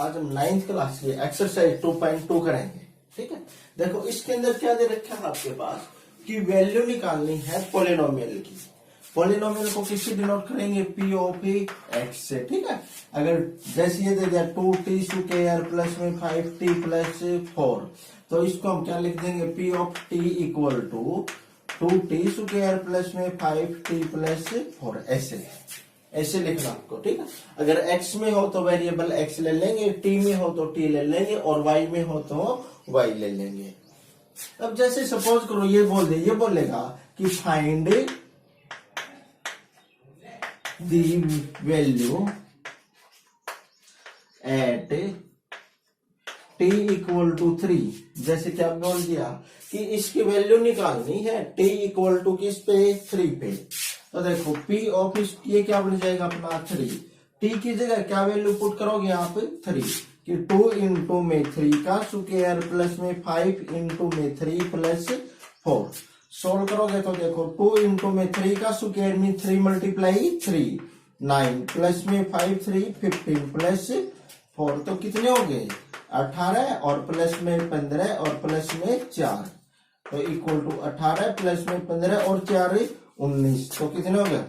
आज हम 9th class की एक्सरसाइज 2.2 करेंगे। ठीक है, देखो इसके अंदर क्या दे रखा है आपके पास कि वैल्यू निकालनी है पॉलिनोमियल की। पॉलिनोमियल को किससे डिनोट करेंगे? पी ऑफ एक्स से। ठीक है, अगर जैसे ये दे दिया 2t स्क्वायर प्लस में 5t प्लस 4, तो इसको हम क्या लिख देंगे? P of t equal to 2t square plus में 5t प्लस 4। ऐसे लिखना आपको। ठीक है, अगर x में हो तो वेरिएबल x ले लेंगे, t में हो तो t ले लेंगे और y में हो तो y ले लेंगे। अब जैसे सपोज करो ये बोलेगा कि find the value at t equal to 3। जैसे क्या बोल दिया कि इसकी वैल्यू निकालनी है t इक्वल टू किस पे? 3 पे। तो देखो p ऑफ ये क्या बन जाएगा अपना 3। t की जगह क्या वैल्यू पुट करोगे आप? 3 कि 2 इंटू में 3 का स्क्वायर प्लस में 5 इंटू में 3 प्लस 4। सोल्व करोगे तो देखो 2 इंटू में 3 का स्क्वायर में 3 मल्टीप्लाई 3 9 प्लस में 5 3 15 प्लस 4, तो कितने हो गए? 18 और प्लस में 15 और प्लस में 4, तो इक्वल टू 18 प्लस में 15 और 4 19, तो कितने हो गए?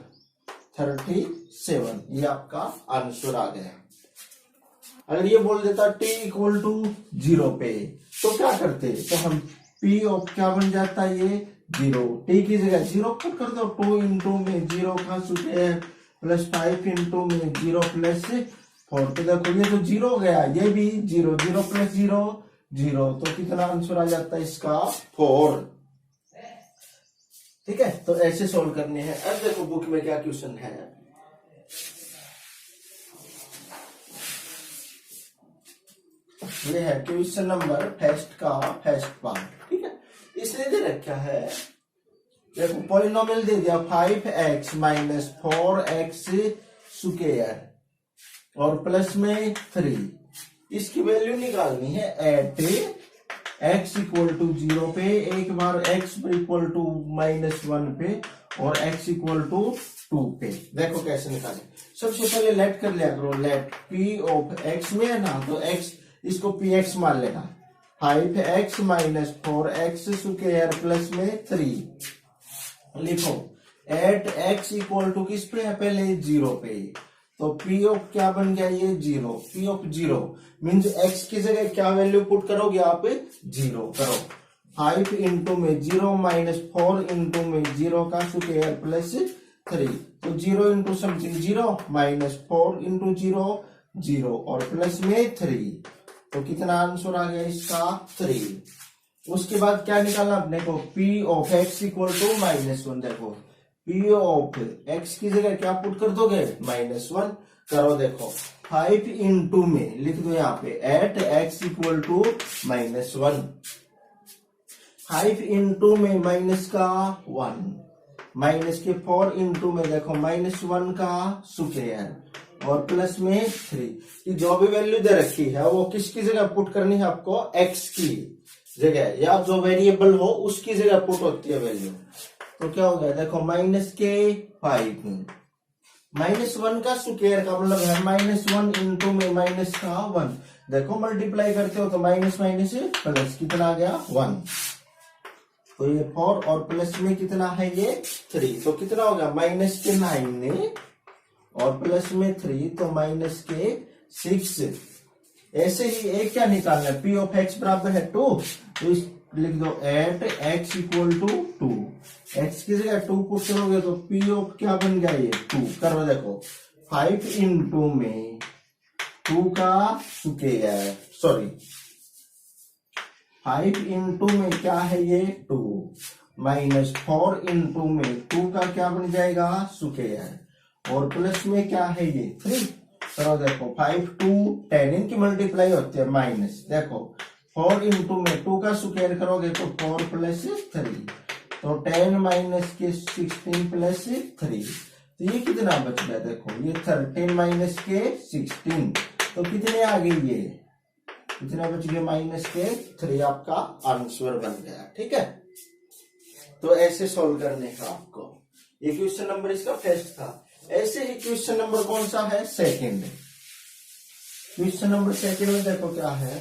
37। ये आपका आंसर आ गया। अगर ये बोल देता t इक्वल टू 0 पे तो क्या करते? तो हम p ऑफ क्या बन जाता है? ये 0। t की जगह 0 पुट कर दो। 2 इंटू में 0 का स्क्वायर प्लस 5 इंटू में 0 प्लस 4, तो देखो ये तो 0 हो गया, ये भी 0, 0 प्लस 0 0, तो कितना आंसर आ जाता है इसका? 4। ठीक है, तो ऐसे सोल्व करने हैं। अब देखो बुक में क्या क्वेश्चन है। ये है क्वेश्चन नंबर टेस्ट का फर्स्ट पार्ट। ठीक है, इसने दे रखा है, देखो पॉलिनोमियल दे दिया 5x माइनस 4x स्क्वायर और प्लस में 3। इसकी वैल्यू निकालनी है एट x इक्वल टू 0 पे, एक बार x इक्वल टू -1 पे और x इक्वल टू 2 पे। देखो कैसे निकाले। सबसे पहले लेट कर लिया करो। लेट p ऑफ x में है ना, तो x इसको px मान लेना। 5x minus 4x square plus में 3 लिखो एट x इक्वल टू किस पे है? पहले 0 पे, तो p ऑफ क्या बन गया? ये 0। p ऑफ 0 मीन्स x की जगह क्या वैल्यू पुट करोगे आप? 0 करो। 5 इंटू में 0 माइनस 4 इंटू में 0 का स्क्वायर प्लस 3, तो 0 इंटू समथिंग 0 माइनस 4 इंटू 0 0 और प्लस में 3, तो कितना आंसर आ गया इसका? 3। उसके बाद क्या निकालना अपने को? p of x equal to -1। देखो p ऑफ x की जगह क्या पुट कर दोगे? -1 करो। देखो 5 इंटू में लिख दो यहाँ पे at x equal to -1। 5 into में माइनस का 1 माइनस के 4 इंटू में देखो -1 का स्क्वायर और प्लस में 3 की जो भी वैल्यू दे रखी है वो किसकी जगह पुट करनी है आपको? x की जगह, या जो वेरिएबल हो उसकी जगह पुट होती है वैल्यू। तो क्या हो गया? देखो -5 -1 का स्क्वायर का मतलब है -1 इंटू में माइनस का 1। देखो मल्टीप्लाई करते हो तो माइनस माइनस प्लस, कितना आ गया? 1। तो ये 4 और प्लस में कितना है? ये 3, तो कितना होगा? माइनस के 9 और प्लस में 3, तो माइनस के 6। ऐसे ही एक क्या निकालना है? p ऑफ x बराबर है 2, तो लिख दो at x equal to 2। x की जगह 2 पुट करोगे तो p ऑफ क्या बन गया? ये 2 करो। देखो 5 इंटू में 2 का स्क्वायर, सॉरी 5 इंटू में क्या है? ये 2 माइनस 4 इंटू में 2 का क्या बन जाएगा? स्क्वायर और प्लस में क्या है? ये 3 करो। देखो 5 2 10 इनकी मल्टीप्लाई होती है माइनस। देखो 4 इंटू में 2 का स्क्वायर करोगे तो 4 प्लस 3, तो 10 माइनस के 16 प्लस 3, तो ये कितना बच गया? देखो ये 13 माइनस के 16, तो कितने आ गए? ये कितना बच गया? माइनस के 3 आपका आंसर बन गया। ठीक है, तो ऐसे सोल्व करने का आपको। ये क्वेश्चन नंबर इसका फर्स्ट था। ऐसे ही क्वेश्चन नंबर कौन सा है? सेकंड। क्वेश्चन नंबर सेकंड में देखो क्या है।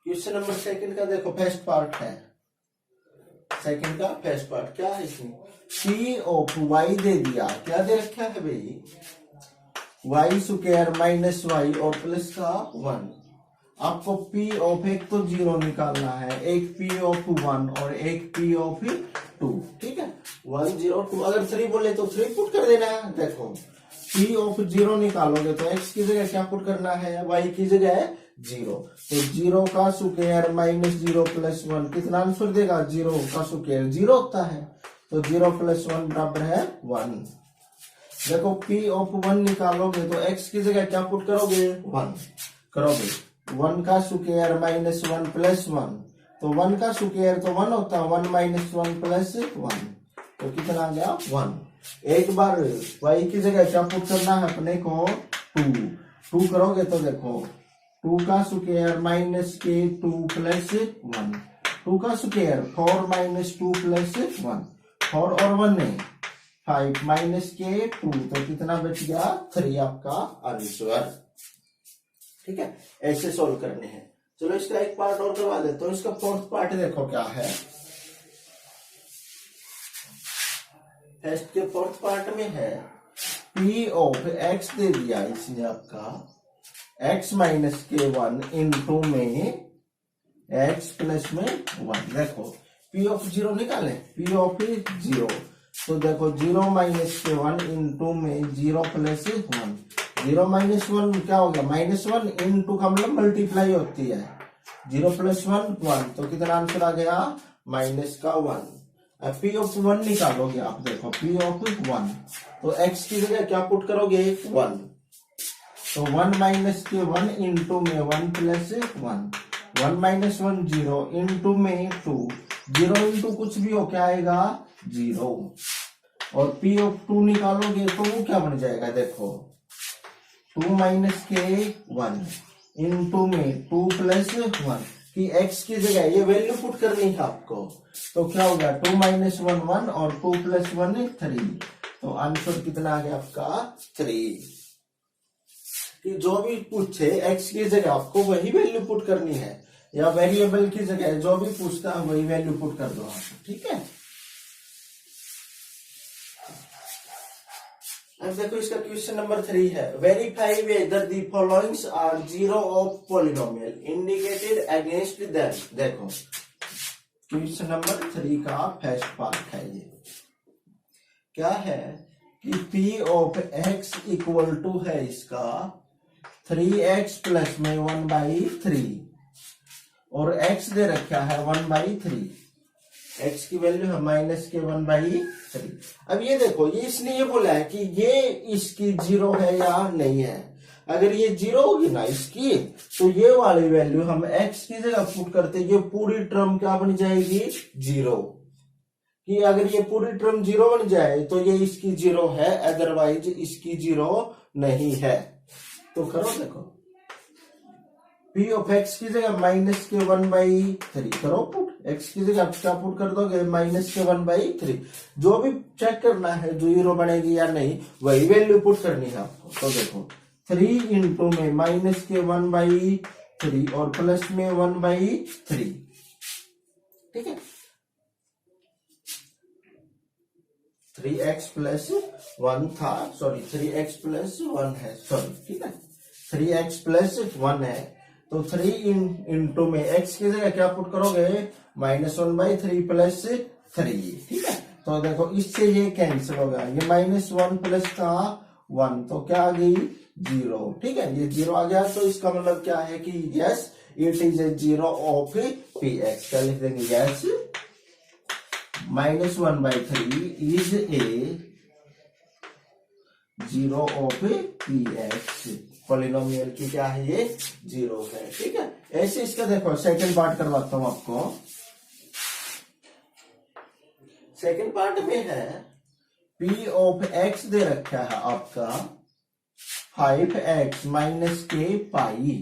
क्वेश्चन नंबर सेकंड का देखो फर्स्ट पार्ट है, सेकंड का फर्स्ट पार्ट क्या है इसमें, पी ऑफ वाई दे दिया, क्या दे रखा है भाई, वाई स्क्वायर माइनस वाई और प्लस का 1। आपको पी ऑफ एक तो 0 निकालना है, एक पी ऑफ 1 और एक पी ऑफ 2, ठीक है 1 0 2। अगर 3 बोले तो 3 पुट कर देना है। देखो पी ऑफ 0 निकालोगे तो x की जगह क्या पुट करना है, y की जगह 0, तो 0 का स्क्वायर माइनस 0 प्लस 1 कितना आंसर देगा, 0 का स्क्वायर 0 होता है, तो 0 प्लस 1 बराबर है 1। देखो p ऑफ 1 निकालोगे तो x की जगह क्या पुट करोगे, 1 करोगे, 1 का स्क्वायर माइनस 1 प्लस 1, तो 1 का स्क्वायर तो 1 होता है, 1 माइनस 1 प्लस 1, तो कितना आ गया 1। एक बार y की जगह क्या पुट करना है अपने को, 2 करोगे तो देखो 2 का स्क्वायर माइनस के 2 प्लस 1, 2 का स्क्वायर 4 माइनस 2 प्लस 1, 4 और 1 नहीं 5 माइनस के 2, तो कितना बच गया 3 आपका आंसर। ठीक है, ऐसे सोल्व करने हैं। चलो इसका एक पार्ट और करवा देता हूं। इसका फोर्थ पार्ट देखो क्या है। टेस्ट के फोर्थ पार्ट में है p ऑफ x दे दिया इसने आपका x माइनस के 1 इंटू में x प्लस में 1। देखो p ऑफ 0 निकाले, p ऑफ 0, तो देखो 0 माइनस के 1 इंटू में 0 प्लस 1, 0 माइनस 1 क्या हो गया माइनस 1 इंटू का मतलब मल्टीप्लाई होती है, 0 प्लस 1 1, तो कितना आंसर आ गया माइनस का 1। अब p ऑफ 1 निकालोगे आप, देखो p ऑफ 1, तो x की जगह क्या पुट करोगे 1, तो 1 माइनस के 1 इंटू में 1 प्लस 1, 1 माइनस 1 0 इंटू में 2, 0 इंटू कुछ भी हो क्या आएगा 0, और p ऑफ 2 निकालोगे तो वो क्या बन जाएगा, देखो 2 माइनस के 1 इंटू में 2 प्लस 1 कि x की जगह ये वैल्यू पुट करनी है आपको, तो क्या होगा 2 माइनस 1 1 और 2 प्लस 1 3, तो आंसर कितना आ गया आपका 3। कि जो भी पूछे x की जगह आपको वही वैल्यू पुट करनी है, या वेरिएबल की जगह जो भी पूछता है वही वैल्यू पुट कर दो आप, ठीक है। अब देखो इसका क्वेश्चन नंबर 3 है, verify whether the followings are zero of polynomial indicated against them. देखो क्वेश्चन नंबर 3 का फर्स्ट पार्ट है, ये क्या है कि p of x equal to है इसका 3x प्लस में 1/3 और x दे रखा है 1/3, x की वैल्यू है माइनस के 1/3। अब ये देखो ये इसने ये बोला है कि ये इसकी 0 है या नहीं है, अगर ये 0 होगी ना इसकी, तो ये वाली वैल्यू हम x की जगह पुट करते, ये पूरी टर्म क्या बन जाएगी 0, कि अगर ये पूरी टर्म 0 बन जाए तो ये इसकी 0 है, अदरवाइज इसकी 0 नहीं है। तो करो देखो p ऑफ x की जगह माइनस के 1/3 करो पुट, x की जगह आप क्या पुट कर दोगे माइनस के 1/3, जो भी चेक करना है जो 0 बनेगी या नहीं वही वैल्यू पुट करनी है आपको। तो देखो 3 इंटू में माइनस के 1/3 और प्लस में 1/3, ठीक है 3x प्लस 1 था, सॉरी 3x प्लस 1 है, सॉरी ठीक है 3x प्लस 1 है, तो 3 इंटू में x की जगह क्या पुट करोगे -1/3 प्लस 3, ठीक है। तो देखो इससे ये कैंसिल होगा, ये -1 प्लस का 1, तो क्या आ गई 0, ठीक है ये 0 आ गया, तो इसका मतलब क्या है कि yes it is a 0 of px। क्या लिख देंगे yes -1/3 is a 0 of px, polynomial की क्या है ये 0 है, ठीक है। ऐसे इसका देखो सेकंड पार्ट करवाता हूं आपको। सेकंड पार्ट में है p ऑफ x दे रखा है आपका 5x माइनस के पाई,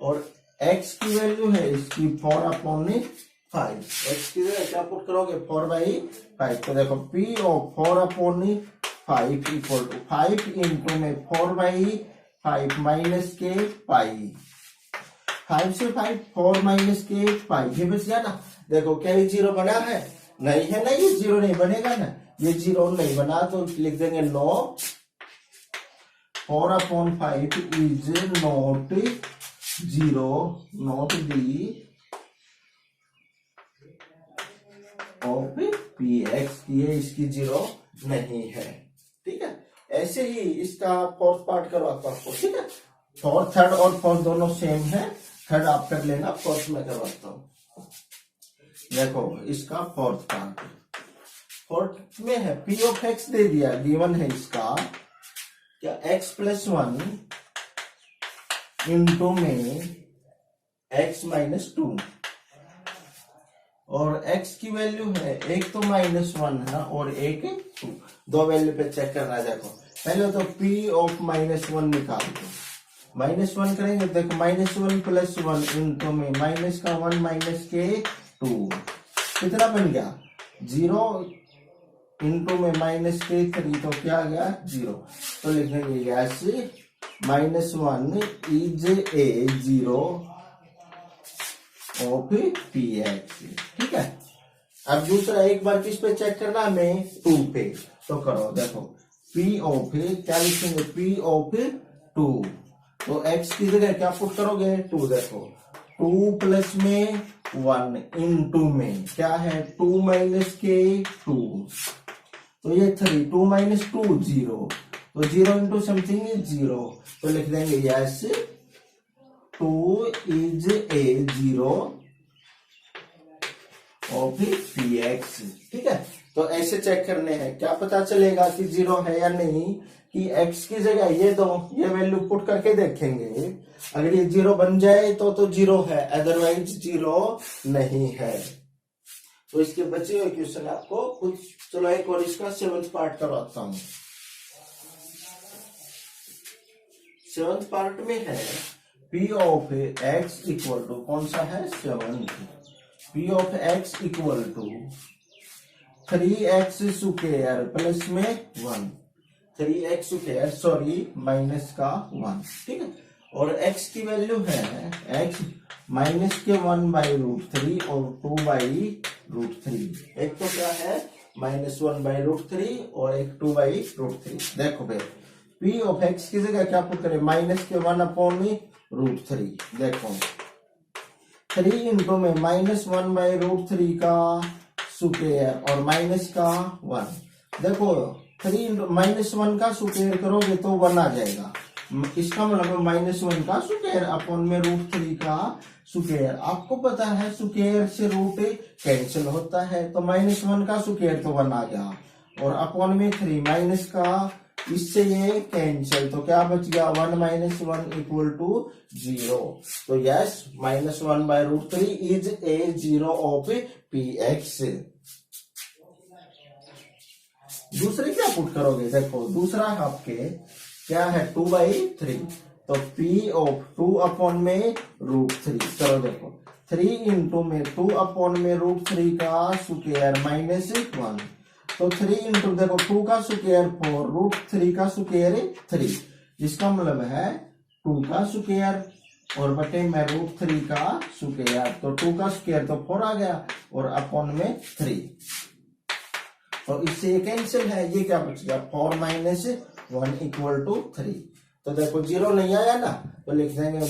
और x की वैल्यू है इसकी 4/5, 5। एक्स की जगह क्या पुट करोगे 4/5। तो देखो P of 4/5 equal to 5 into में 4/5 माइनस के पाई। 5 से 5 4 माइनस के पाई, ये बच गया ना। देखो क्या ये जीरो बना है? नहीं है ना, ये जीरो नहीं बनेगा ना, ये जीरो नहीं बना तो लिख देंगे no 4/5 is not zero, not the of p x, ये इसकी जीरो नहीं है। ठीक है, ऐसे ही इसका फोर्थ पार्ट करवाता हूं आपको। ठीक है, फोर्थ थर्ड और फोर्थ दोनों सेम है, थर्ड आप कर लेना, फोर्थ में करवाता हूं। देखो इसका फोर्थ पार्ट, फोर्थ में है पी ऑफ एक्स दे दिया, गिवन है इसका क्या x+1 इंटू में x-2, और x की वैल्यू है एक तो -1 है और एक 2, दो वैल्यू पे चेक करना है। देखो पहले तो p ऑफ -1 निकाल दो, -1 करेंगे, देखो -1 + 1 इंटू में माइनस का 1 माइनस के 2, कितना बन गया 0 इंटू में माइनस के 3, तो क्या आ गया 0। तो लिखेंगे yes -1 is a 0 of p x. ठीक है, अब दूसरा एक बार किस पे चेक करना हमें 2 पे, तो करो। देखो पी ऑफ क्या लिखेंगे पी ऑफ 2, तो x की जगह क्या पुट करोगे 2। देखो 2 प्लस में 1 इंटू में क्या है 2 माइनस के 2, तो ये 3, 2 माइनस 2 0, तो 0 इंटू समथिंग इज 0, तो लिख देंगे yes 2 is a 0 of p x. ठीक है, तो ऐसे चेक करने हैं, क्या पता चलेगा कि 0 है या नहीं, कि x की जगह ये दो, ये वैल्यू पुट करके देखेंगे, अगर ये 0 बन जाए तो 0 है, अदरवाइज 0 नहीं है। तो इसके बचे हुए क्वेश्चन आपको कुछ, चलो एक और इसका 7th पार्ट करवाता हूं। 7th पार्ट में है P of x equal to, कौन सा है 7, P of x equal to 3x square plus में 1, 3x स्क्वायर सॉरी माइनस का 1। ठीक है, और x की वैल्यू है x माइनस के 1/√3 और 2/√3। एक तो क्या है -1/√3 और एक 2/√3। देखो भाई P ऑफ x की जगह क्या पुट करें माइनस के 1/√3। देखो 3 इंटू में -1/√3 का स्क्वायर और माइनस का 1। देखो 3 इंटू -1 का स्क्वायर करोगे तो 1 आ जाएगा, इसका मतलब -1 का स्क्वायर अपॉन में √3 का स्क्वायर। आपको पता है स्क्वायर से रूट कैंसिल होता है, तो -1 का स्क्वायर तो 1 आ गया, और अपॉन में 3 माइनस का, इससे ये कैंसिल, तो क्या बच गया 1 - 1 इक्वल टू 0। तो yes -1/√3 is a 0 of p x. दूसरे क्या पुट करोगे, देखो दूसरा आपके क्या है 2/3, तो P ऑफ 2 अपॉन में √3 करो। देखो 3 इंटू में 2 अपॉन में √3 का स्क्वायर माइनस 1, तो 3 इंटू देखो 2 का स्क्वायर 4, √3 का स्क्वायर 3, जिसका मतलब है 2 का स्क्वायर और बटे में √3 का स्क्वायर, तो 2 का स्क्वायर तो 4 आ गया और अपॉन में 3, तो इससे ये कैंसिल है, ये क्या बच गया 4 - 1 इक्वल टू 3। तो देखो 0 नहीं आया ना, तो लिख देंगे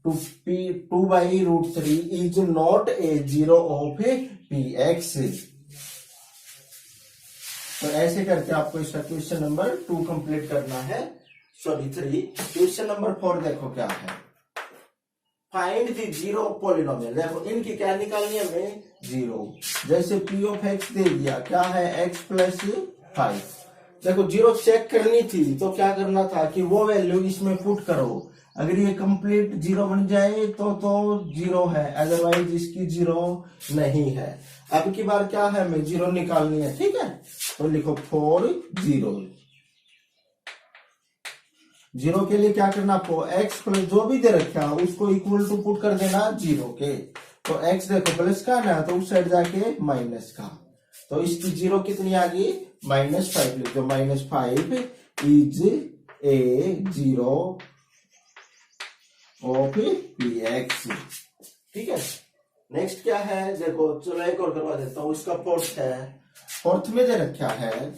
2/√3 is not A 0 of p x. तो ऐसे करके आपको इसका क्वेश्चन नंबर 2 कंप्लीट करना है, सॉरी 3। क्वेश्चन नंबर 4 देखो क्या है, फाइंड द जीरो पॉलिनोमियल। देखो इनकी क्या निकालनी है हमें 0। जैसे P ऑफ x दे दिया, क्या है x + 5। देखो 0 चेक करनी थी, तो क्या करना था कि वो वैल्यू इसमें पुट करो, अगर ये कंप्लीट 0 बन जाए तो 0 है, अदरवाइज इसकी 0 नहीं है। अब की बार क्या है हमें 0 निकालनी है। ठीक है, तो लिखो 4 0। 0 के लिए क्या करना आपको x प्लस जो भी दे रखा है उसको इक्वल टू पुट कर देना 0 के, तो x देखो प्लस का ना, तो उस साइड जाके माइनस का, तो इसकी जीरो कितनी आ गई, -5 लिख दो। -5 is a zero of px। ठीक है, नेक्स्ट क्या है देखो, चलो एक और करवा देता हूं। इसका फोर्थ है, फोर्थ में दे रखा है,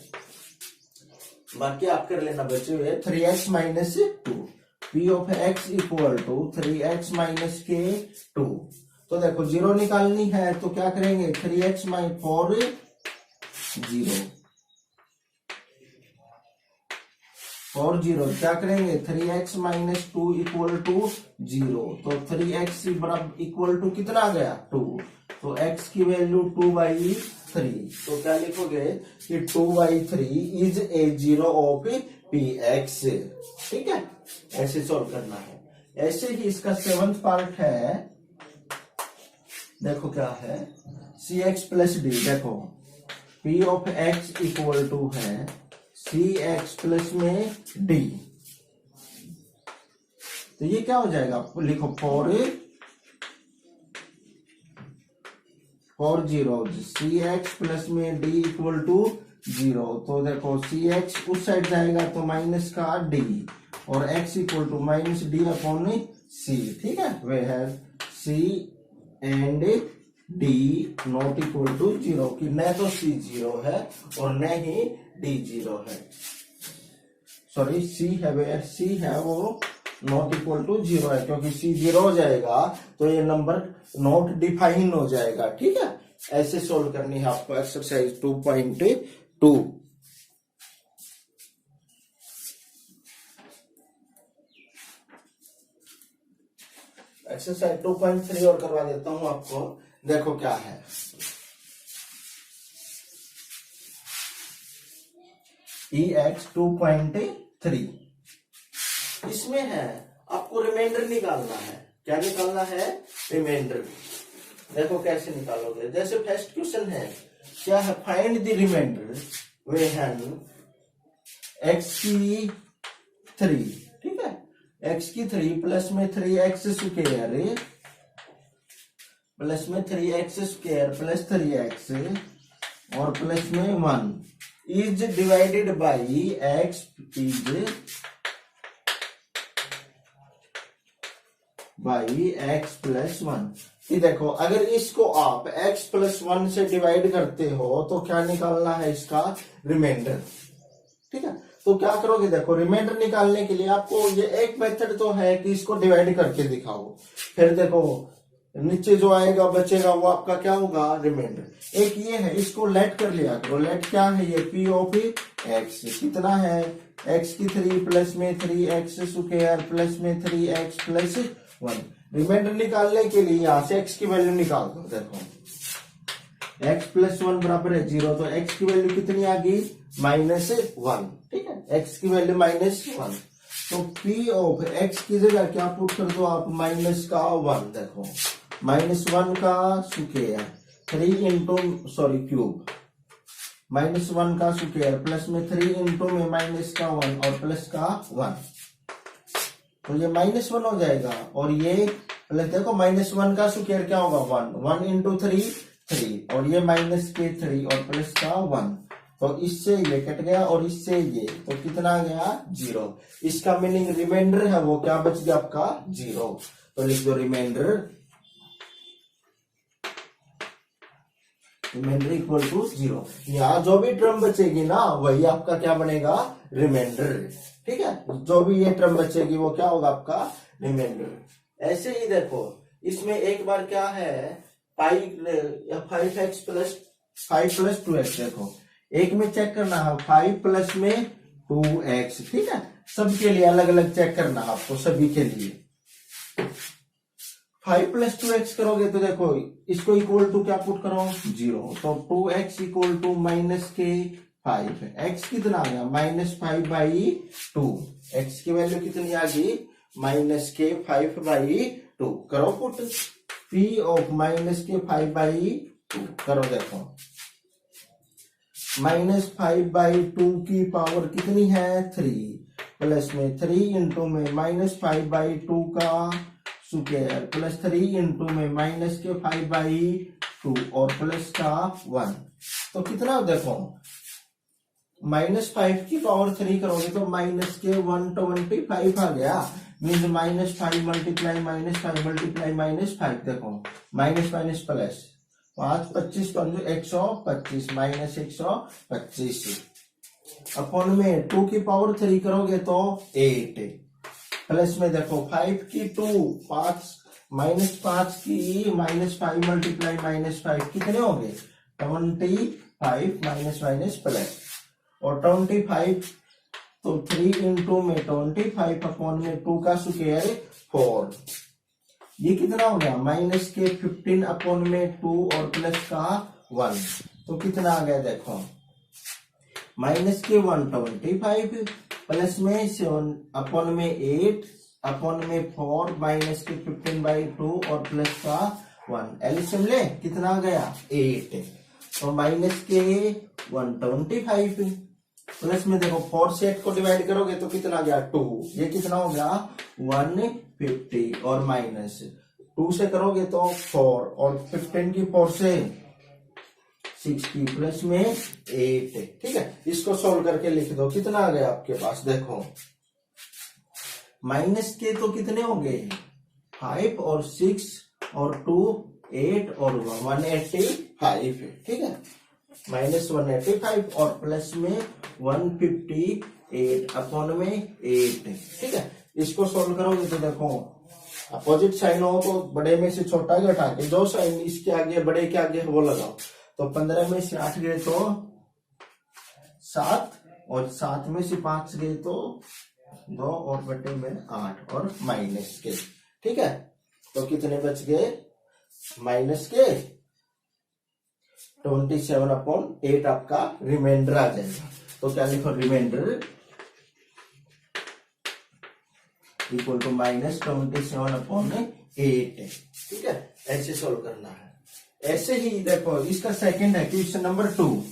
बाकी आप कर लेना बचे हुए। 3x minus 2, p of x equal to 3x minus के 2। तो देखो जीरो निकालनी है तो क्या करेंगे, 3x माइनस 4 0 क्या करेंगे, 3x माइनस 2 इक्वल टू 0। तो 3x बराबर इक्वल टू कितना आ गया, 2। तो x की वैल्यू 2/3। तो क्या लिखोगे कि 2/3 is a zero of px। ठीक है, ऐसे सॉल्व करना है। ऐसे ही इसका 7th पार्ट है, देखो क्या है, cx प्लस डी। देखो p of x equal to है cx प्लस में d। तो ये क्या हो जाएगा, लिखो 4 जीरो, cx प्लस में d इक्वल टू 0। तो देखो cx उस साइड जाएगा तो माइनस का d, और x equal to minus d upon c। ठीक है, वे है c and d not equal to 0, कि न तो c 0 है और न ही d 0 है। सॉरी, c है, वे c है वो नॉट इक्वल टू 0 है, क्योंकि c 0 हो जाएगा तो ये नंबर नॉट डिफाइन हो जाएगा। ठीक है, ऐसे सोल्व करनी है आपको एक्सरसाइज 2.2। एक्सरसाइज 2.3 और करवा देता हूं आपको। देखो क्या है, EX 2.3, इसमें है आपको रिमाइंडर निकालना है। क्या निकालना है, रिमाइंडर। देखो कैसे निकालोगे, जैसे फर्स्ट क्वेश्चन है, क्या है, find the reminder when x की 3। ठीक है, x की 3 प्लस में 3x स्क्वायर प्लस में 3x स्क्वायर प्लस 3x और प्लस में 1 is divided by x is by x plus 1। ये देखो, अगर इसको आप x प्लस 1 से डिवाइड करते हो तो क्या निकालना है, इसका रिमाइंडर। ठीक है, तो क्या करोगे, देखो रिमाइंडर निकालने के लिए आपको ये एक मेथड तो है कि इसको डिवाइड करके दिखाओ, फिर देखो नीचे जो आएगा बचेगा वो आपका क्या होगा, रिमाइंडर। एक ये है, इसको लेट कर लिया करो। लेट क्या है, ये p ऑफ x कितना है, x की 3 प्लस में 3x स्क्वायर प्लस में 3x प्लस 1। रिमाइंडर निकालने के लिए यहां से x की वैल्यू निकाल दो। देखो x प्लस 1 बराबर है 0, तो x की वैल्यू कितनी आ गई, -1। ठीक है, x की वैल्यू -1। तो p ऑफ x की जगह क्या पुट कर दो आप, माइनस का 1। देखो -1 का स्क्वायर 3 इंटू क्यूब, -1 का स्क्वायर प्लस में 3 इंटू में माइनस का 1 और प्लस का 1, तो ये -1 हो जाएगा। और ये प्लस, देखो -1 का स्क्वायर क्या होगा, 1 इंटू 3 और ये -3 और प्लस का 1, तो इससे ये कट गया और इससे ये, तो कितना आ गया, 0। इसका मीनिंग रिमाइंडर है वो क्या बच गया आपका, 0। तो लिख दो रिमाइंडर इक्वल टू 0। यहाँ जो भी टर्म बचेगी ना वही आपका क्या बनेगा, रिमाइंडर। ठीक है, जो भी ये टर्म बचेगी वो क्या होगा आपका, रिमाइंडर। ऐसे ही देखो इसमें एक बार क्या है, 5x प्लस 5 प्लस 2x। देखो एक में चेक करना है 5 प्लस में 2x। ठीक है, सबके लिए अलग अलग चेक करना है आपको, सभी के लिए। 5 प्लस 2x करोगे तो देखो इसको इक्वल टू क्या पुट करो, 0। तो 2x इक्वल टू -5। x कितना आ गया, -5/2। x की वैल्यू कितनी आ गई, -5/2। करो पुट, p ऑफ -5/2 करो। देखो -5/2 की पावर कितनी है, 3 प्लस में 3 इंटू में -5/2 का स्क्वायर प्लस 3 इंटू में माइनस के 5/2 और प्लस का 1। तो कितना देखो -5 की पावर 3 करोगे तो माइनस के 125 आ गया। मीन्स -5 मल्टीप्लाई -5 मल्टीप्लाई -5 देखो minus minus plus 5 25 125 minus 125 upon में 2 की पावर 3 करोगे तो 8 प्लस में देखो 5 की 2 5 -5 की -5 मल्टीप्लाई -5 कितने होंगे 25 माइनस माइनस प्लस और 25 तो 3 इंटू में 25 अपॉन में 2 का स्क्वायर 4। ये कितना हो गया माइनस के 15 अपॉन में 2 और प्लस का 1। तो कितना आ गया देखो माइनस के 125 प्लस में 7 अपॉन में 8 अपॉन में 4 माइनस के 15/2 और प्लस का 1। एलसीएम ले कितना आ गया 8। तो माइनस के 125 प्लस में देखो 4 से 8 को डिवाइड करोगे तो कितना आ गया 2। ये कितना हो गया 150 और माइनस 2 से करोगे तो 4 और 15 की 4 से 60 प्लस में 8। ठीक है इसको सोल्व करके लिख दो कितना आ गया आपके पास देखो माइनस के तो कितने हो गए 5 और 6 और 2 8 और 185। ठीक है -185 और प्लस में 158 अपॉन में 8। ठीक है इसको सोल्व करोगे तो देखो अपोजिट साइन हो तो बड़े में से छोटा घटा के जो साइन इसके आगे बड़े के आगे वो लगाओ। तो 15 में से 8 गए तो 7 और 7 में से 5 गए तो 2 और बटे में 8 और माइनस के। ठीक है तो कितने बच गए माइनस के 27/8 आपका रिमाइंडर आ जाएगा। तो क्या लिखो रिमाइंडर इक्वल टू -27/8। ठीक है ऐसे सोल्व करना है। ऐसे ही देखो इसका सेकंड है क्वेश्चन नंबर 2।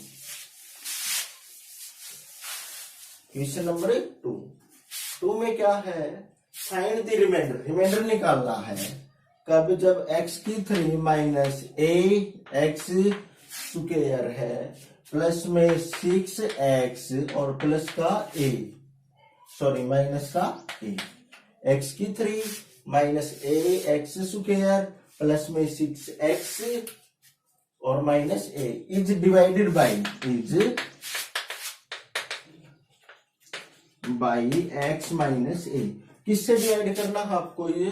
क्वेश्चन नंबर 2 में क्या है फाइंड द रिमाइंडर। रिमाइंडर निकालना है कब जब x की 3 माइनस ax स्क्वायर है प्लस में 6x और प्लस का a सॉरी माइनस का a x की 3 माइनस ax स्क्वायर प्लस में 6x और minus a is divided by x minus a। किससे डिवाइड करना है आपको ये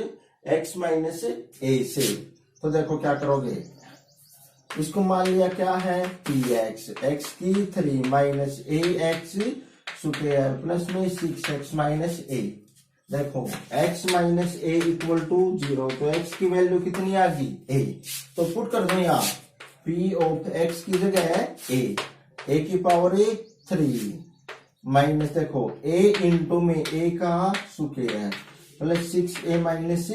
x माइनस a से। तो देखो क्या करोगे इसको मान लिया क्या है px x की 3 माइनस ax स्क्वायर प्लस में 6x माइनस a। देखो x minus a equal to 0 तो x की वैल्यू कितनी आ गई a। तो पुट कर दो यहाँ p ऑफ x की जगह है a की पावर 3 माइनस देखो a इंटू में a का square plus 6a minus a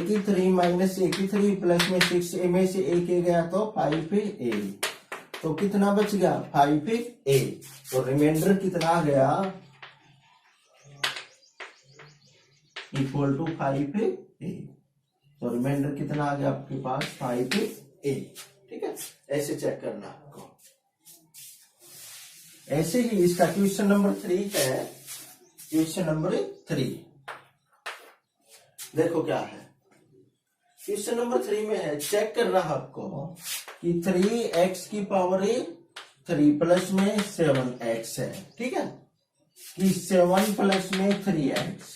की 3 माइनस a की 3 प्लस में 6a में से a के गया तो 5a। तो कितना बच गया 5a। तो रिमाइंडर कितना आ गया इक्वल टू 5a। तो रिमाइंडर कितना आ गया आपके पास 5a। ठीक है ऐसे चेक करना आपको। ऐसे ही इसका क्वेश्चन नंबर 3 है। क्वेश्चन नंबर 3 देखो क्या है क्वेश्चन नंबर 3 में है चेक कर रहा आपको कि 3x की पावर 3 प्लस में 7x है। ठीक है कि 7 प्लस में 3x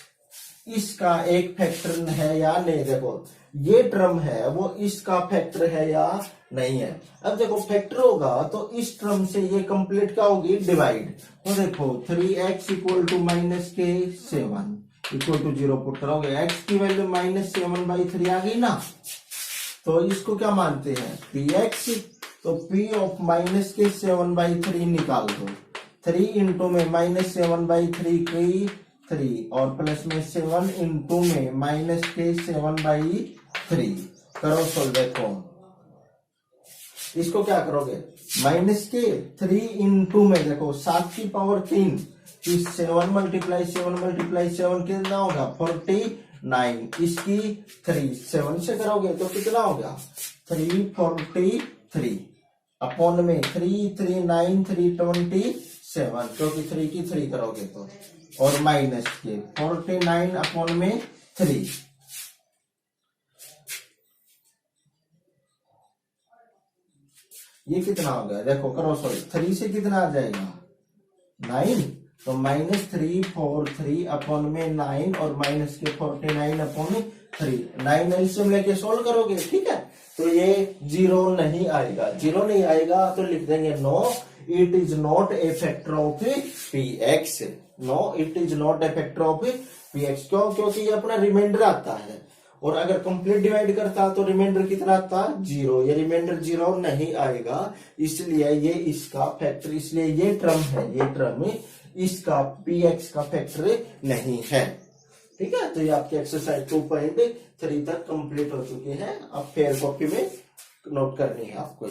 इसका एक फैक्टर है या नहीं। देखो ये टर्म है वो इसका फैक्टर है या नहीं है। अब देखो फैक्टर होगा तो इस टर्म से ये कंप्लीट क्या होगी डिवाइड। तो देखो 3x इक्वल टू माइनस के 7 इक्वल टू 0 पुट करोगे x की वैल्यू -7/3 आ गई ना। तो इसको क्या मानते हैं px। तो p ऑफ माइनस के 7/3 निकाल दो 3 इंटू में -7/3 की 3 और प्लस में 7 इंटू में माइनस के 7/3 करो सोल्व। देखो इसको क्या करोगे माइनस के 3 इंटू में देखो 7 की पावर 3 7 मल्टीप्लाई 7 कितना होगा 9, इसकी 3, 7 से करोगे तो कितना हो गया 343 अपॉन में 3 3 9 327, क्योंकि 3 की 3 करोगे तो, और माइनस के 49 अपॉन में 3, ये कितना हो गया देखो करो, सॉरी 3 से कितना आ जाएगा 9, तो -343 अपॉन में 9 और माइनस के 49 अपॉन में 3, 9 एलसीएम लेके सोल्व करोगे, ठीक है। तो ये 0 नहीं आएगा, 0 नहीं आएगा तो लिख देंगे no it is not a factor of px, no it is not a factor of px। क्यों? क्योंकि ये अपना रिमाइंडर आता है, और अगर कंप्लीट डिवाइड करता तो रिमाइंडर कितना आता 0, ये रिमाइंडर 0 नहीं आएगा, इसलिए ये इसका फैक्टर, इसलिए ये टर्म है, ये टर्म इसका px का फैक्टर नहीं है, ठीक है। तो ये आपकी एक्सरसाइज 2.3 तक कंप्लीट हो चुकी है, अब फेयर कॉपी में नोट करनी है आपको।